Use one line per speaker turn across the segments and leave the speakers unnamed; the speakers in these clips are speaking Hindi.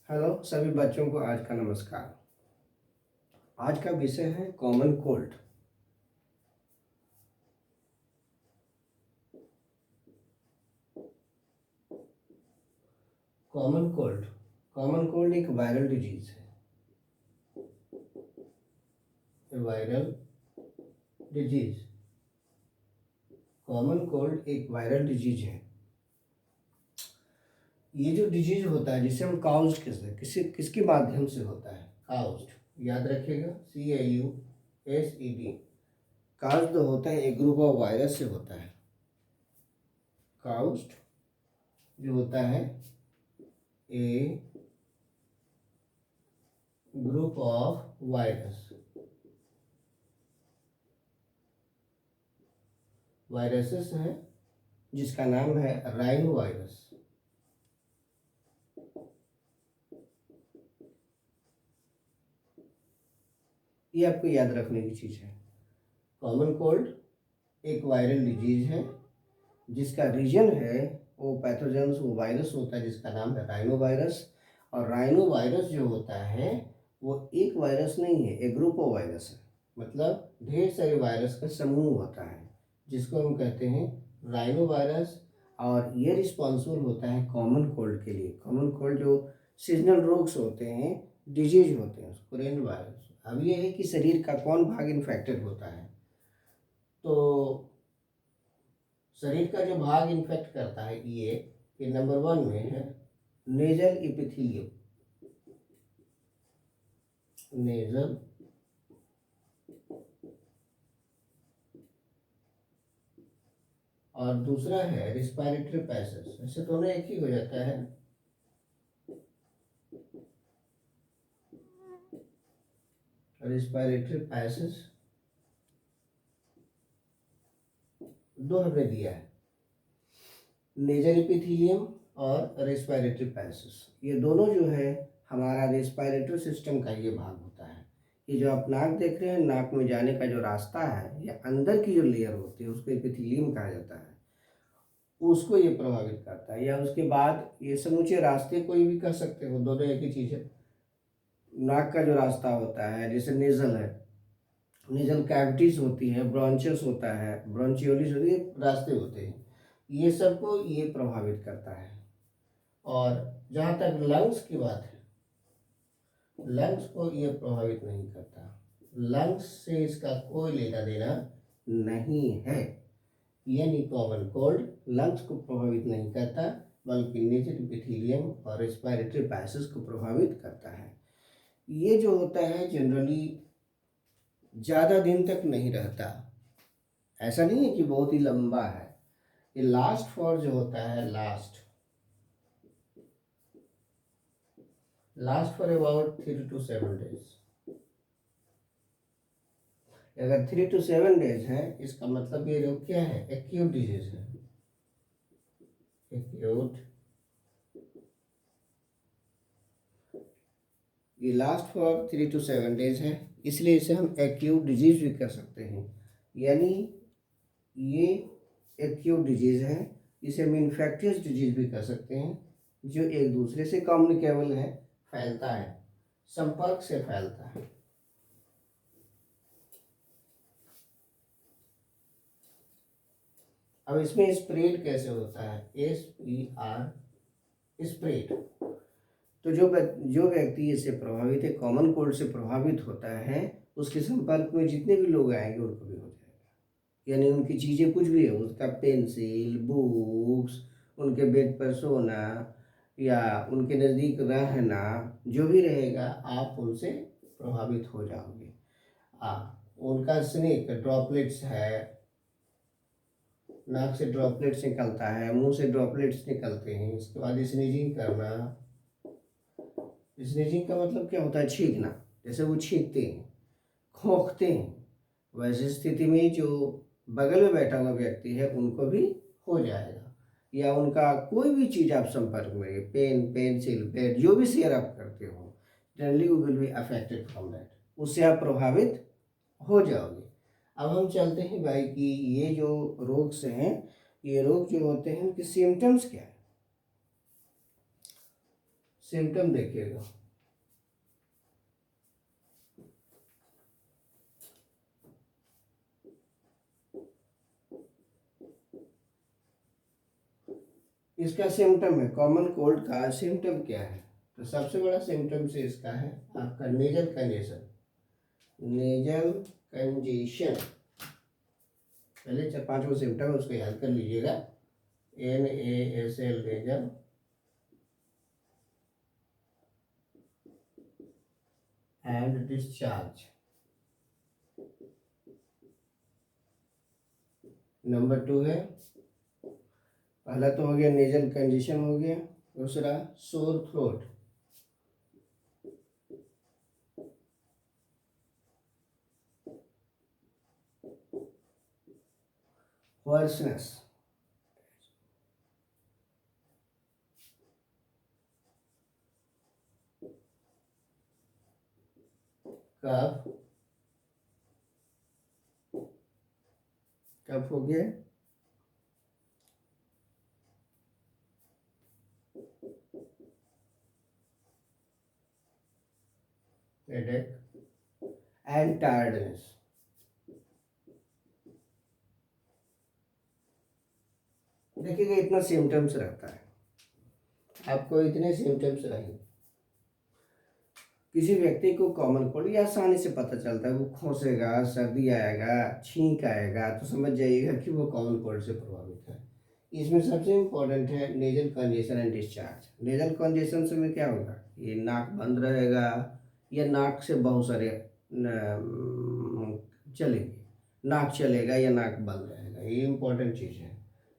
हेलो सभी बच्चों को आज का नमस्कार। आज का विषय है कॉमन कोल्ड। कॉमन कोल्ड एक वायरल डिजीज है। वायरल डिजीज कॉमन कोल्ड एक वायरल डिजीज है। ये जो डिजीज होता है जिसे हम काउज्ड किसके माध्यम से होता है? काउज्ड, याद रखिएगा, CAUSED। काउज्ड होता है एक ग्रुप ऑफ वायरस से होता है। काउज्ड जो होता है ए ग्रुप ऑफ वायरसेस हैं जिसका नाम है राइनो वायरस। ये आपको याद रखने की चीज है। कॉमन कोल्ड एक वायरल डिजीज है जिसका रीजन है वो पैथोजेंस, वो वायरस होता है जिसका नाम है राइनो वायरस। और राइनो वायरस जो होता है वो एक वायरस नहीं है, एक ग्रुप ऑफ वायरस है। मतलब ढेर सारे वायरस का समूह होता है जिसको हम कहते हैं राइनो वायरस। और ये रिस्पॉन्सिबल होता है कॉमन कोल्ड के लिए। कॉमन कोल्ड जो सीजनल रोग्स होते हैं, डिजीज होते हैं, उसको रेन वायरस। अब ये है कि शरीर का कौन भाग इन्फेक्टेड होता है। तो शरीर का जो भाग इन्फेक्ट करता है ये नंबर 1 में है नेजल इपिथीलियम। नेजल और दूसरा है रिस्पायरेटरी पैसेज। ऐसे दोनों एक ही हो जाता है। रिस्पायरेटरी पैसेज दो हमने दिया है, नेजल इपिथीलियम और रेस्पिरेटरी पैसेज। ये दोनों जो है हमारा रेस्पिरेटरी सिस्टम का ये भाग होता है। ये जो आप नाक देख रहे हैं, नाक में जाने का जो रास्ता है, ये अंदर की जो लेयर होती है उसको एपिथीलियम कहा जाता है। उसको ये प्रभावित करता है। या उसके बाद ये समूचे रास्ते को भी कह सकते हो, दोनों एक ही चीज़ है। नाक का जो रास्ता होता है जैसे नेजल है, नेजल कैविटीज होती है, ब्रॉन्चस होता है, ब्रॉन्चियोलिस होती है, रास्ते होते हैं, ये सबको ये प्रभावित करता है। और जहाँ तक लंग्स की बात है, लंग्स को ये प्रभावित नहीं करता। लंग्स से इसका कोई लेना देना नहीं है। यानी कॉमन कोल्ड लंग्स को प्रभावित नहीं करता बल्कि नेजल एपिथेलियम और रेस्पिरेटरी पैसेज को प्रभावित करता है। ये जो होता है जनरली ज़्यादा दिन तक नहीं रहता। ऐसा नहीं है कि बहुत ही लंबा है। ये लास्ट फॉर जो होता है last for about 3 to 7 days। अगर 3 to 7 days है इसका मतलब ये रोग क्या है? एक्यूट डिजीज है। एक्यूट, ये लास्ट फॉर 3 to 7 days है, इसलिए इसे हम एक्यूट डिजीज भी कर सकते हैं। यानी ये एक्यूट डिजीज है, इसे हम इन्फेक्टियस डिजीज भी कर सकते हैं, जो एक दूसरे से कम्युनिकेबल है, फैलता है, संपर्क से फैलता है। अब इसमें स्प्रेड कैसे होता है? SPR, spread. तो जो व्यक्ति इससे प्रभावित है, कॉमन कोल्ड से प्रभावित होता है, उसके संपर्क में जितने भी लोग आएंगे उनको भी हो जाएगा। यानी उनकी चीज़ें कुछ भी है, उसका पेंसिल, बुक्स, उनके बेड पर सोना या उनके नज़दीक रहना, जो भी रहेगा आप उनसे प्रभावित हो जाओगे। उनका स्नेक ड्रॉपलेट्स है, नाक से ड्रॉपलेट्स निकलता है, मुंह से ड्रॉपलेट्स निकलते हैं। इसके बाद स्नीजिंग करना। स्नीजिंग का मतलब क्या होता है? छींकना। जैसे वो छींकते हैं, खोंकते हैं, वैसी स्थिति में जो बगल में बैठा हुआ व्यक्ति है उनको भी हो जाएगा। या उनका कोई भी चीज़ आप संपर्क में, पेन, पेंसिल, पेड, जो भी शेयर आप करते हो, generally you will be affected from that. उससे आप प्रभावित हो जाओगे। अब हम चलते हैं भाई कि ये जो रोग से हैं, ये रोग जो होते हैं उनके सिम्टम्स क्या है? सिम्टम देखिएगा। इसका सिम्टम है, कॉमन कोल्ड का सिम्टम क्या है? तो सबसे बड़ा सिम्टम से इसका है आपका नेजल कंजेशन। नेजल कंजेशन पहले 4-5 वो सिम्टम है, उसको याद कर लीजिएगा। NASL nasal, and discharge. Number 2 है, पहला तो हो गया नेजल कंजेशन हो गया, दूसरा सोर थ्रोट, hoarseness, कफ, कफ हो गया, हेडेक एंड टायर्डनेस। देखिएगा इतना सिम्टम्स रहता है, आपको इतने सिम्टम्स रहेंगे। किसी व्यक्ति को कॉमन कोल्ड ये आसानी से पता चलता है, वो खोसेगा, सर्दी आएगा, छींक आएगा, तो समझ जाइएगा कि वो कॉमन कोल्ड से प्रभावित है। इसमें सबसे इम्पोर्टेंट है nasal congestion and discharge. Nasal congestion से में क्या होगा, ये नाक बंद रहेगा या नाक से बहुत सारे चलेंगे, नाक चलेगा या नाक बंद रहेगा, ये इम्पोर्टेंट चीज़ है।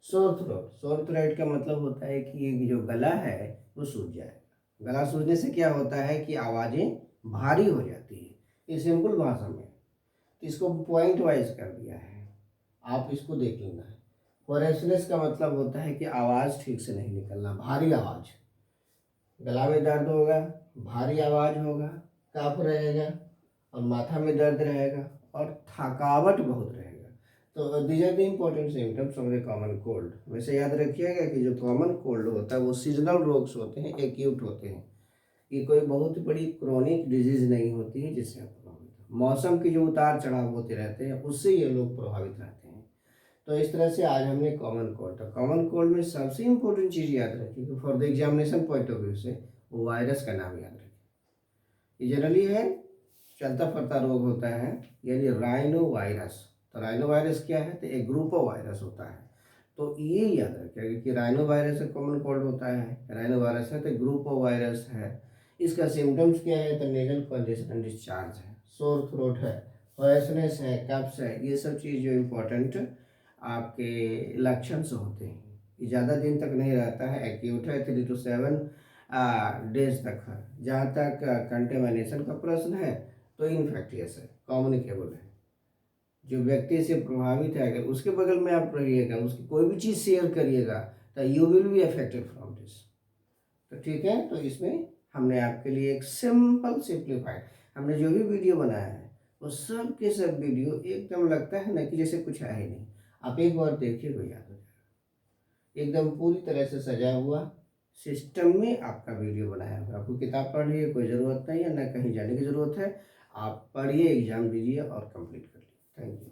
सोर थ्रोट, सोर थ्रोट का मतलब होता है कि ये जो गला है वो सूज जाएगा। गला सूजने से क्या होता है कि आवाज़ें भारी हो जाती है, ये सिंपल भाषा में। तो इसको पॉइंट वाइज कर दिया है, आप इसको देख लेना है। होरेसनेस का मतलब होता है कि आवाज़ ठीक से नहीं निकलना, भारी आवाज़, गला में दर्द होगा, भारी आवाज़ होगा, कफ रहेगा और माथा में दर्द रहेगा और थकावट बहुत रहेगा। तो these are the important symptoms of the common cold. वैसे याद रखिएगा कि जो कॉमन कोल्ड होता है वो सीजनल रोग्स होते हैं, एक्यूट होते हैं। ये कोई बहुत बड़ी क्रोनिक डिजीज नहीं होती है जिससे आप प्रभावित हो। मौसम के जो उतार चढ़ाव होते रहते हैं उससे ये लोग प्रभावित रहते हैं। तो इस तरह से आज हमने कॉमन कोल्ड, तो कॉमन कोल्ड में सबसे इम्पोर्टेंट चीज़ याद रखिए कि for the examination point of view से वो वायरस का नाम याद रखिए। ये जनरली है चलता फिरता रोग होता है, यानी राइनो वायरस। तो राइनो वायरस क्या है, तो एक ग्रुप ऑफ वायरस होता है। तो ये याद रखिएगा कि राइनो वायरस से कॉमन कोल्ड होता है, राइनो वायरस है तो ग्रुप ऑफ वायरस है। इसका सिम्टम्स क्या है, तो नेजल कंजेशन एंड डिस्चार्ज है, सोर थ्रोट है, हॉर्सनेस है, कफ्स है, ये सब चीज़ जो इम्पोर्टेंट आपके लक्षण से होते हैं। ये ज़्यादा दिन तक नहीं रहता है, एक्यूट है, 3 to 7 डेज तक है। जहाँ तक कंटेमिनेशन का प्रश्न है तो इन्फेक्टियस है, कम्युनिकेबल है। जो व्यक्ति से प्रभावित है अगर उसके बगल में आप रहिएगा, उसकी कोई भी चीज़ शेयर करिएगा तो you will be affected from this. तो ठीक है, तो इसमें हमने आपके लिए एक सिंपल सिंप्लीफाइड, हमने जो भी वीडियो बनाया है वो सब के सब वीडियो एकदम लगता है ना कि जैसे कुछ है ही नहीं। आप एक बार देखिए तो याद हो जाएगा, एकदम पूरी तरह से सजा हुआ सिस्टम में आपका वीडियो बनाया हुआ। आपको किताब पढ़ने की कोई ज़रूरत नहीं है, ना कहीं जाने की ज़रूरत है। आप पढ़िए, एग्ज़ाम दीजिए और कंप्लीट करिए। Thank you.